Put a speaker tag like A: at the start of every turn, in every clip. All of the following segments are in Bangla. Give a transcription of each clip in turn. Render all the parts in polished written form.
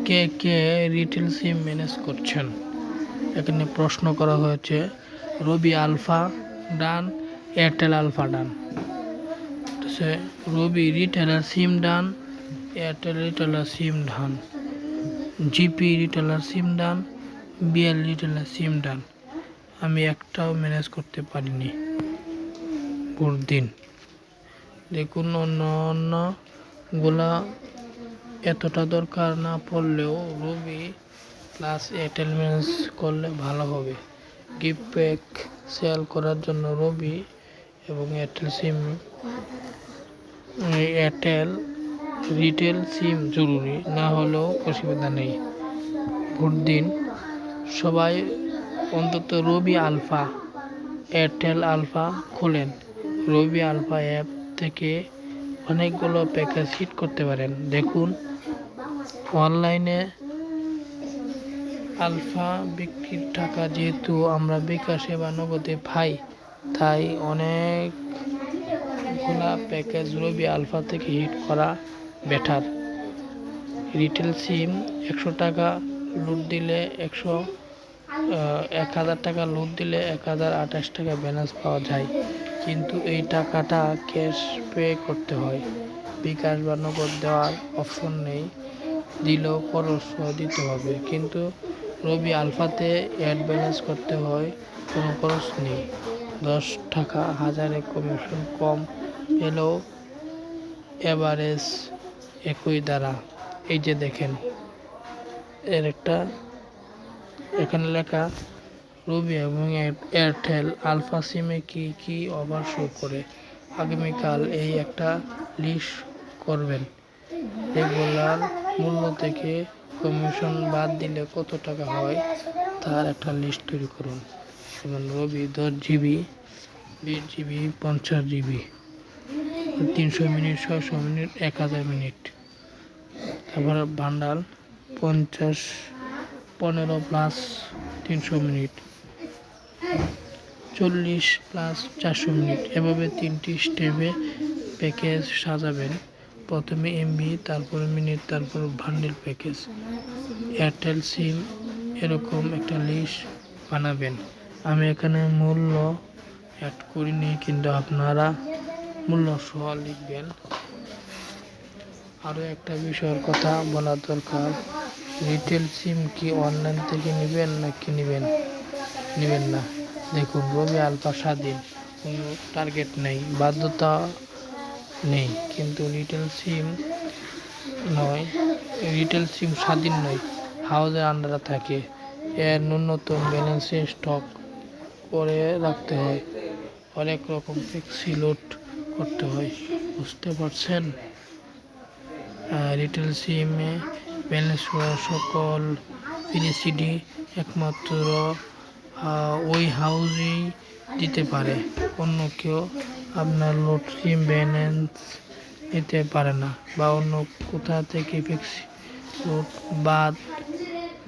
A: কে কে রিটেল সিম ম্যানেজ করছেন? এখানে প্রশ্ন করা হয়েছে। রবি আলফা ডান, এয়ারটেল আলফা ডান। রবি রিটেলার সিম ডান, এয়ারটেল রিটেলার সিম ডান, জিপি রিটেলার সিম ডান, বিএল রিটেলার সিম ডান। আমি একটাও ম্যানেজ করতে পারিনি। ভোট দিন। দেখুন অন্যগুলা এতটা দরকার না পড়লেও রবি প্লাস এয়ারটেল ম্যানেজ করলে ভালো হবে। গিফট প্যাক সেল করার জন্য রবি এবং এয়ারটেল রিটেল সিম জরুরি, না হলেও অসুবিধা নেই। ভোট দিন। সবাই অন্তত রবি আলফা, এয়ারটেল আলফা খোলেন। রবি আলফা অ্যাপ থেকে অনেকগুলো প্যাকেজ হিট করতে পারেন। দেখুন অনলাইনে আলফা বিক্রির টাকা যেহেতু আমরা বিকাশে বা নগদে পাই, তাই অনেকগুলা প্যাকেজ রবি আলফা থেকে হিট করা বেটার। রিটেল সিম 100 টাকা লুট দিলে 1000 টাকা লুট দিলে 1028 টাকা ব্যালেন্স পাওয়া যায়, কিন্তু এই টাকাটা ক্যাশ পে করতে হয়। বিকাশ বা নগদ দেওয়ার অপশন নেই, দিলেও খরচ দিতে হবে। কিন্তু রবি আলফাতে অ্যাড ব্যালেন্স করতে হয়, কোনো খরচ নেই। 10 টাকা হাজারে কমিশন কম পেলেও এভারেজ একই দ্বারা। এই যে দেখেন এর একটা এখানে লেখা রবি এবং এয়ারটেল আলফা সিমে কি কি অফার শো করে। আগামীকাল এই একটা লিস্ট করবেন। রেগুলার মূল্য থেকে কমিশন বাদ দিলে কত টাকা হয় তার একটা লিস্ট তৈরি করুন। যেমন Robi 10 GB, 20 GB, 50 GB, 300 minute, 600 minute, 1000 minute. তারপর bundle 50, 15 plus 300 minute, 40 plus 400 minute. এভাবে 3টি স্টেপে প্যাকেজ সাজাবেন। প্রথমে এমবি, তারপর মিনিট, তারপর বান্ডেল প্যাকেজ। এয়ারটেল সিম এরকম একটা লিস্ট বানাবেন। আমি এখানে মূল্য অ্যাড করিনি, কিন্তু আপনারা মূল্য সহ লিখবেন। আরও একটা বিষয়ের কথা বলা দরকার, রিটেল সিম কি অনলাইন থেকে নেবেন নাকি নেবেন না। দেখুন রবি আলফা স্বাধীন, কোনো টার্গেট নেই, বাধ্যতা নেই। কিন্তু রিটেল সিম স্বাধীন নয়, হাউজের আন্ডারে থাকে। এর ন্যূনতম ব্যালেন্সে স্টক করে রাখতে হয়, অনেক রকম ফ্লেক্সি লোড করতে হয়। বুঝতে পারছেন? রিটেল সিমে ব্যালেন্স সকল ফেসিলিটি একমাত্র ওই হাউজেই দিতে পারে। অন্য কেউ আপনার লোড সিম ব্যালেন্স নিতে পারে না, বা অন্য কোথা থেকে ফ্লেক্সি লোড বাদ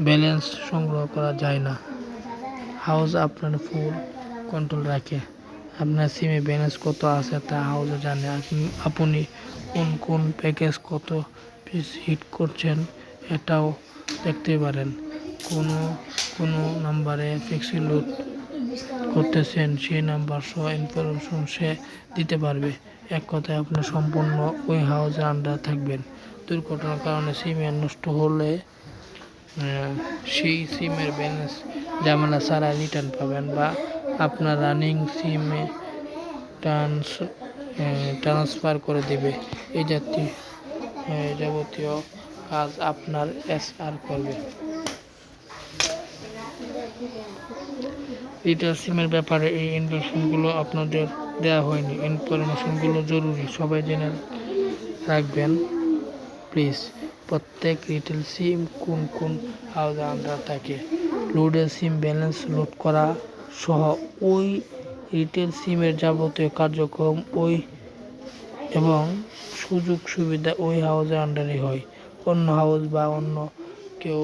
A: ব্যালেন্স সংগ্রহ করা যায় না। হাউজ আপনার ফুল কন্ট্রোল রাখে। আপনার সিমে ব্যালেন্স কত আছে তা হাউজ জানে। আপনি কোন প্যাকেজ কত পিস হিট করছেন এটাও দেখতে পারেন। কোনো নাম্বারে ফ্লেক্সি লোড করতেছেন সেই নাম্বার সহ ইনফরমেশন সে দিতে পারবে। এক কথায় আপনি সম্পূর্ণ ওই হাউজের আন্ডারে থাকবেন। দুর্ঘটনার কারণে সিম নষ্ট হলে সেই সিমের ব্যালেন্স ঝামেলা ছাড়া রিটার্ন পাবেন, বা আপনার রানিং সিমে ট্রান্সফার করে দেবে। এই যাবতীয় কাজ আপনার এসআর করবে। রিটেল সিমের ব্যাপারে এই ইনফরমেশনগুলো আপনাদের দেওয়া হয়নি। ইনফরমেশনগুলো জরুরি, সবাই জেনে রাখবেন প্লিজ। প্রত্যেক রিটেল সিম কোন হাউজের আন্ডার থাকে, লোডের সিম ব্যালেন্স লোড করা সহ ওই রিটেল সিমের যাবতীয় কার্যক্রম এবং সুযোগ সুবিধা ওই হাউজের আন্ডারে হয়। অন্য হাউজ বা অন্য কেউ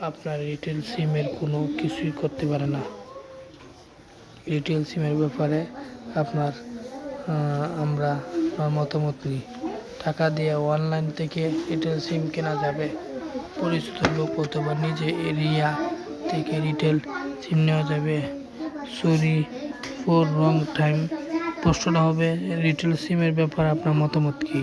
A: আপনার রিটেল সিমের কোনো কিছুই করতে পারে না। রিটেল সিমের ব্যাপারে আপনার আমরা মতামত নিই। টাকা দিয়ে অনলাইন থেকে রিটেল সিম কেনা যাবে? পরিচিত লোক অথবা নিজে এরিয়া থেকে রিটেল সিম নেওয়া যাবে? Sorry for wrong time. প্রশ্নটা হবে রিটেল সিমের ব্যাপারে আপনার মতামত কী?